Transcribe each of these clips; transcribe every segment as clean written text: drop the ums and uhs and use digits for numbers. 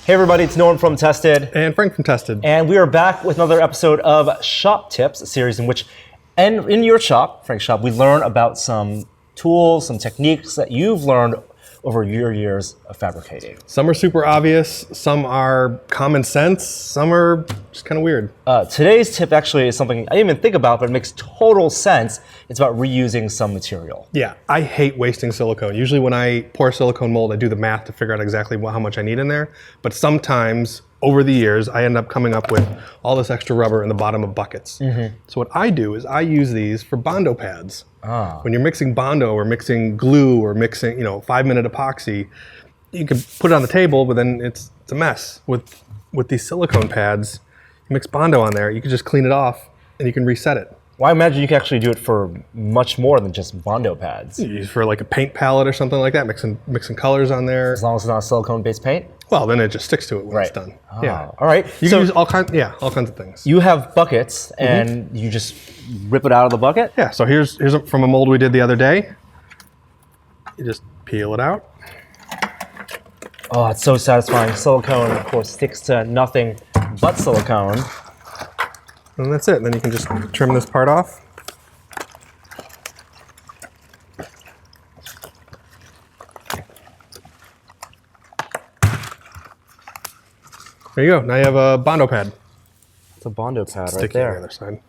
Hey everybody, it's Norm from Tested. And Frank from Tested. And we are back with another episode of Shop Tips, a series in which, and in your shop, Frank's shop, we learn about some tools, some techniques that you've learned over your years of fabricating. Some are super obvious, some are common sense, some are just kind of weird. Today's tip actually is something I didn't even think about, but it makes total sense. It's about reusing some material. Yeah, I hate wasting silicone. Usually when I pour a silicone mold, I do the math to figure out exactly how much I need in there. But sometimes, over the years, I end up coming up with all this extra rubber in the bottom of buckets. So what I do is I use these for Bondo pads. When you're mixing Bondo or mixing glue or mixing, 5-minute epoxy, you can put it on the table, but then it's a mess. With these silicone pads, you mix Bondo on there, you can just clean it off and you can reset it. Well, I imagine you can actually do it for much more than just Bondo pads. You use for like a paint palette or something like that, mixing colors on there. As long as it's not silicone-based paint? Well, then it just sticks to it when it's done. Yeah. All right. You can use all kinds of things. You have buckets, and you just rip it out of the bucket? Yeah, so here's from a mold we did the other day. You just peel it out. Oh, it's so satisfying. Silicone, of course, sticks to nothing but silicone. And that's it. And then you can just trim this part off. There you go. Now you have a Bondo pad. It's a Bondo pad right Sticky on the there. other side.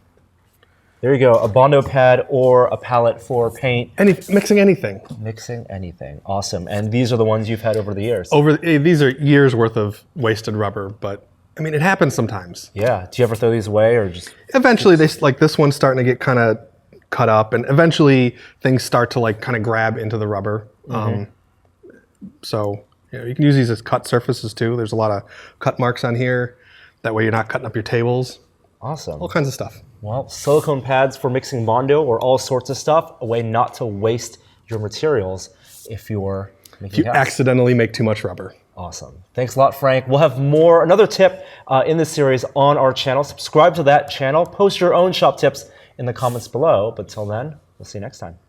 There you go. A Bondo pad or a palette for paint. Mixing anything. Mixing anything. Awesome. And these are the ones you've had over the years. These are years worth of wasted rubber, but I mean, it happens sometimes. Yeah. Do you ever throw these away or just? Eventually, this one's starting to get kind of cut up, and eventually things start to kind of grab into the rubber. So you can use these as cut surfaces too. There's a lot of cut marks on here. That way you're not cutting up your tables. Awesome. All kinds of stuff. Well, silicone pads for mixing Bondo or all sorts of stuff. A way not to waste your materials if you're making houses. Accidentally make too much rubber. Awesome. Thanks a lot, Frank. We'll have another tip in this series on our channel. Subscribe to that channel. Post your own shop tips in the comments below. But till then, we'll see you next time.